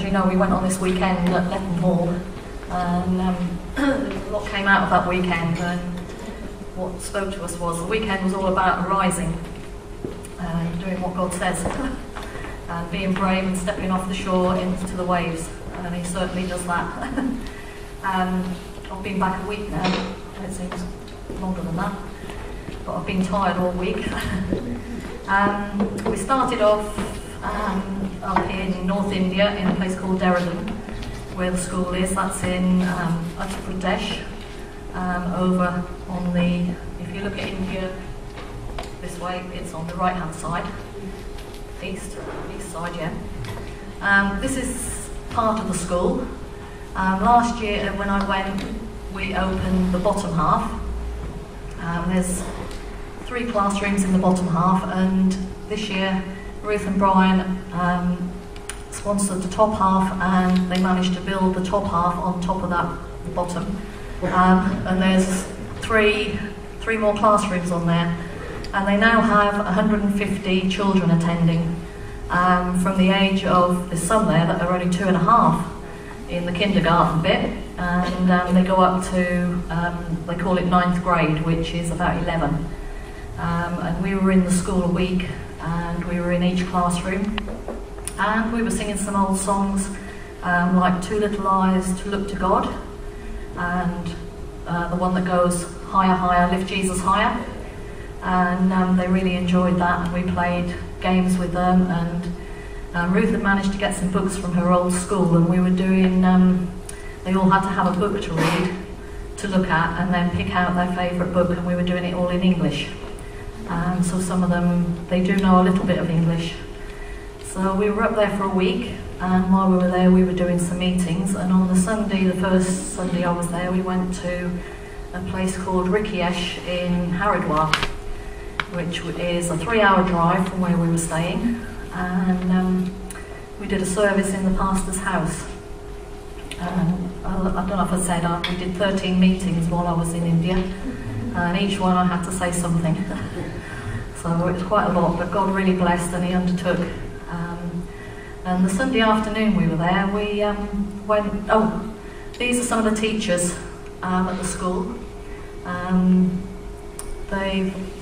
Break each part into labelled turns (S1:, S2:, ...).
S1: as you know, we went on this weekend at Letton Hall, and a lot came out of that weekend, and what spoke to us was the weekend was all about arising and doing what God says, and being brave and stepping off the shore into the waves, and He certainly does that. I've been back a week now, it seems longer than that, but I've been tired all week. We started off up in North India in a place called Derridon, where the school is. That's in Uttar Pradesh, over on the, if you look at India this way, it's on the right hand side, east side, yeah. This is part of the school. Last year when I went, we opened the bottom half. There's 3 classrooms in the bottom half, and this year Ruth and Brian sponsored the top half, and they managed to build the top half on top of that, the bottom. And there's three more classrooms on there, and they now have 150 children attending, from the age of, there's some there that are only 2.5 in the kindergarten bit, and they go up to, they call it 9th grade, which is about 11. And we were in the school a week, and we were in each classroom, and we were singing some old songs, like Two Little Eyes to Look to God, and the one that goes higher, higher, lift Jesus higher. And they really enjoyed that, and we played games with them, and Ruth had managed to get some books from her old school, and we were doing, they all had to have a book to read, to look at, and then pick out their favourite book, and we were doing it all in English. So some of them, they do know a little bit of English. So we were up there for a week, and while we were there we were doing some meetings, and on the Sunday, the first Sunday I was there, we went to a place called Rishikesh in Haridwar, which is a 3-hour drive from where we were staying, and we did a service in the pastor's house. I don't know if I said, we did 13 meetings while I was in India, and each one I had to say something. So it was quite a lot, but God really blessed, and He undertook. And the Sunday afternoon we were there, we went, these are some of the teachers at the school. A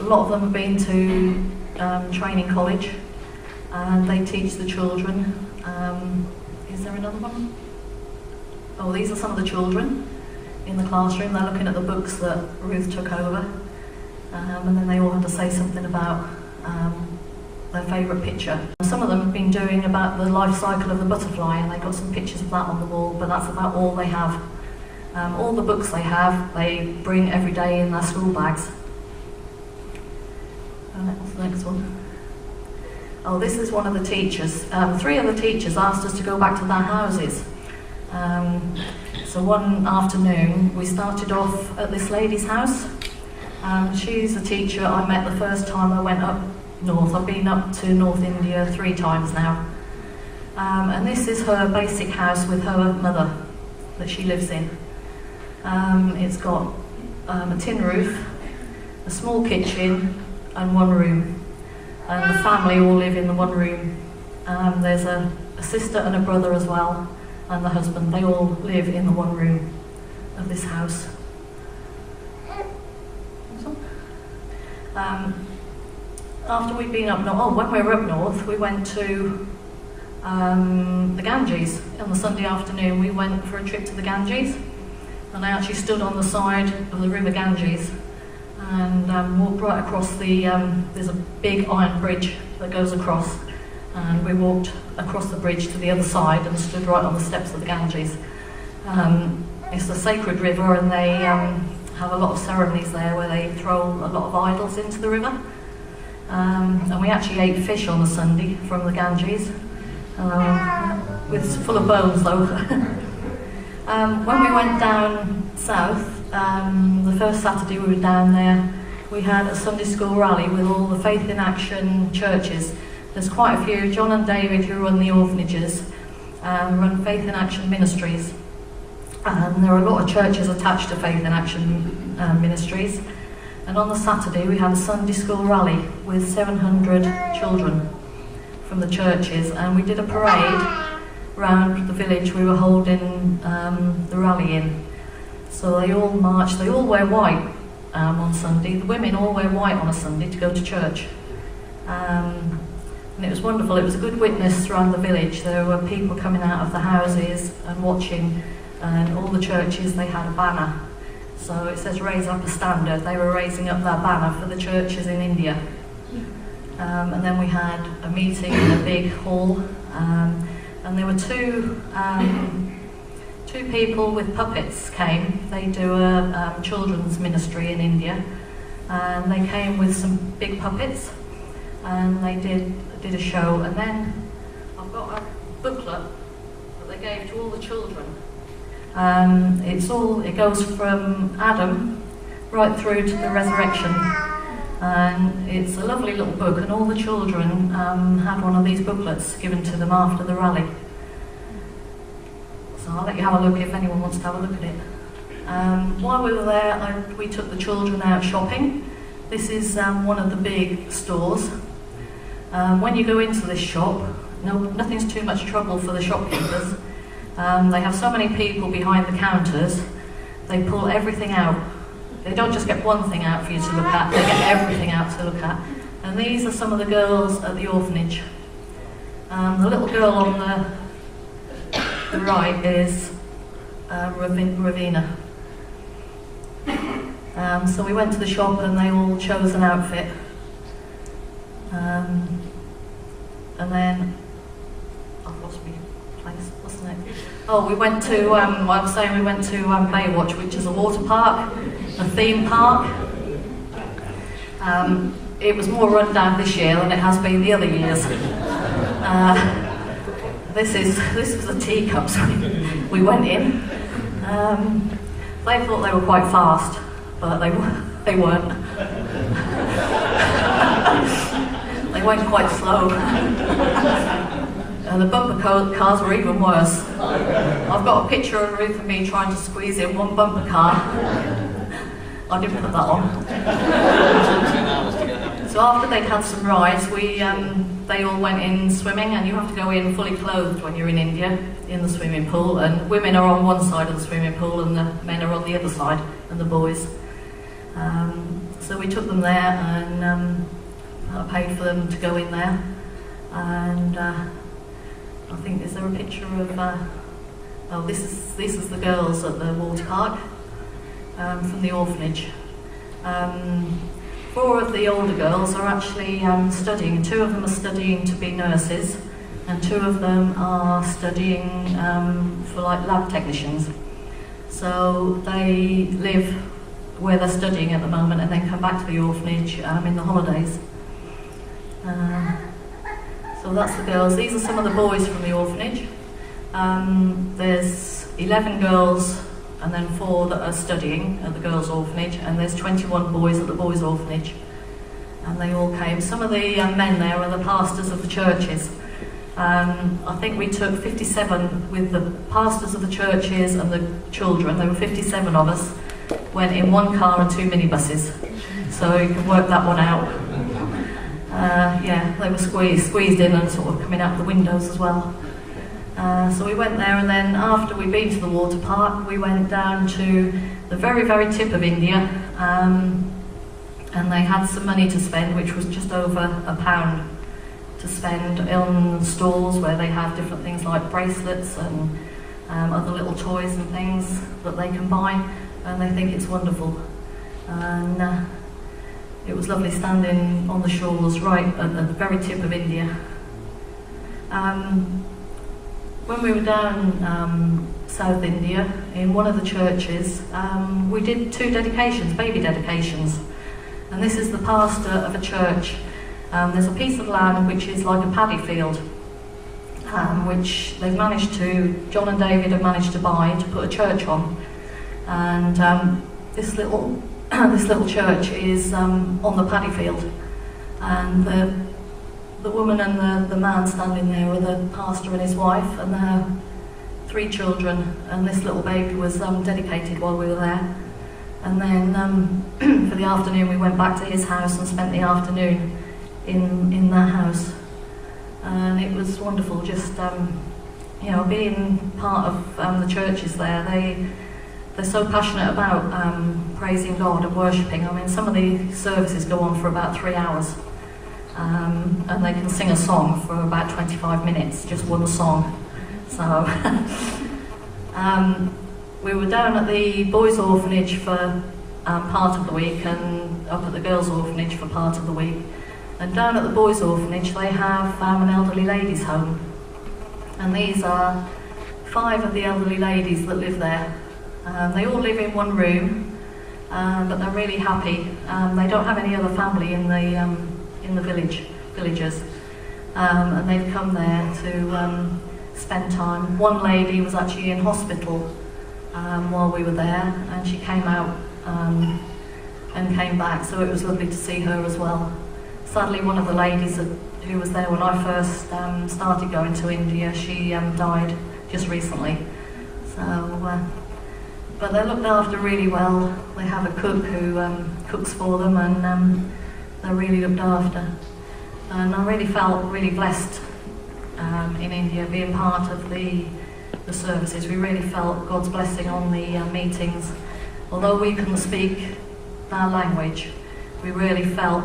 S1: lot of them have been to training college, and they teach the children. Is there another one? Oh, these are some of the children in the classroom. They're looking at the books that Ruth took over, and then they all had to say something about their favourite picture. Some of them have been doing about the life cycle of the butterfly, and they got some pictures of that on the wall, but that's about all they have. All the books they have, they bring every day in their school bags. What's the next one? Oh, this is one of the teachers. 3 of the teachers asked us to go back to their houses. So one afternoon we started off at this lady's house. She's a teacher I met the first time I went up north. I've been up to North India 3 times now. And this is her basic house with her mother that she lives in. It's got a tin roof, a small kitchen, and 1 room. And the family all live in the 1 room. There's a sister and a brother as well, and the husband. They all live in the 1 room of this house. After we'd been up north, when we were up north, we went to the Ganges. On the Sunday afternoon, we went for a trip to the Ganges, and I actually stood on the side of the river Ganges and walked right across the, there's a big iron bridge that goes across, and we walked across the bridge to the other side and stood right on the steps of the Ganges. It's a sacred river, and they have a lot of ceremonies there where they throw a lot of idols into the river. And we actually ate fish on the Sunday from the Ganges, with full of bones though. When we went down south, the first Saturday we were down there, we had a Sunday school rally with all the Faith in Action churches. There's quite a few. John and David, who run the orphanages, run Faith in Action ministries. There are a lot of churches attached to Faith in Action ministries. And on the Saturday we had a Sunday school rally with 700 children from the churches, and we did a parade round the village we were holding the rally in. So they all march, they all wear white on Sunday. The women all wear white on a Sunday to go to church. And it was wonderful. It was a good witness around the village. There were people coming out of the houses and watching, and all the churches, they had a banner. So it says raise up a standard. They were raising up that banner for the churches in India. And then we had a meeting in a big hall, and there were two people with puppets came. They do a children's ministry in India, and they came with some big puppets, and they did a show. And then I've got a booklet that they gave to all the children. It goes from Adam right through to the resurrection, and it's a lovely little book, and all the children had one of these booklets given to them after the rally. So I'll let you have a look if anyone wants to have a look at it. While we were there, we took the children out shopping. This is one of the big stores. When you go into this shop, nothing's too much trouble for the shopkeepers. They have so many people behind the counters, they pull everything out. They don't just get one thing out for you to look at, they get everything out to look at. And these are some of the girls at the orphanage. The little girl on the right is Ravina. So we went to the shop and they all chose an outfit. And then, I've lost my place, what's the next? Oh, we went to, I was saying we went to Baywatch, which is a water park, a theme park. It was more run down this year than it has been the other years. This was the teacups we went in. They thought they were quite fast, but they weren't. They went quite slow. And the bumper cars were even worse. I've got a picture of Ruth and me trying to squeeze in one bumper car. I didn't put that on. So after they'd had some rides, they all went in swimming, and you have to go in fully clothed when you're in India, in the swimming pool, and women are on one side of the swimming pool and the men are on the other side, and the boys. So we took them there, and I paid for them to go in there. And I think, is there a picture of, this is the girls at the water park from the orphanage. 4 of the older girls are actually studying. 2 of them are studying to be nurses, and 2 of them are studying for like lab technicians. So they live where they're studying at the moment and then come back to the orphanage in the holidays. So that's the girls. These are some of the boys from the orphanage. There's 11 girls and then 4 that are studying at the girls' orphanage, and there's 21 boys at the boys' orphanage. And they all came. Some of the men there are the pastors of the churches. I think we took 57 with the pastors of the churches and the children. There were 57 of us. Went in 1 car and 2 minibuses. So you can work that one out. They were squeezed in and sort of coming out the windows as well. So we went there, and then after we'd been to the water park, we went down to the very, very tip of India, and they had some money to spend, which was just over £1 to spend on stalls where they have different things like bracelets and other little toys and things that they can buy, and they think it's wonderful. And it was lovely standing on the shores right at the very tip of India. When we were down South India, in one of the churches, we did 2 dedications, baby dedications. And this is the pastor of a church. There's a piece of land which is like a paddy field, which they've managed to, John and David have managed to buy to put a church on. And this little church is on the paddy field. And the woman and the man standing there were the pastor and his wife and their 3 children, and this little baby was dedicated while we were there. And then for the afternoon we went back to his house and spent the afternoon in their house, and it was wonderful, just you know, being part of the churches there, they're so passionate about praising God and worshipping. I mean, some of the services go on for about 3 hours, and they can sing a song for about 25 minutes, just one song. So we were down at the boys' orphanage for part of the week, and up at the girls' orphanage for part of the week. And down at the boys' orphanage, they have an elderly ladies' home. And these are 5 of the elderly ladies that live there. They all live in one room, but they're really happy. They don't have any other family in the villages, and they've come there to spend time. One lady was actually in hospital while we were there, and she came out and came back, so it was lovely to see her as well. Sadly, one of the ladies who was there when I first started going to India, she died just recently. So, but they're looked after really well. They have a cook who cooks for them, and they're really looked after. And I really felt really blessed in India, being part of the services. We really felt God's blessing on the meetings. Although we couldn't speak our language, we really felt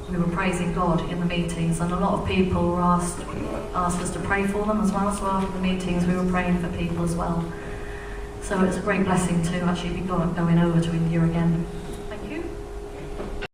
S1: we were praising God in the meetings, and a lot of people were asked us to pray for them as well. So after the meetings, we were praying for people as well. So it's a great blessing to actually be going over to India again.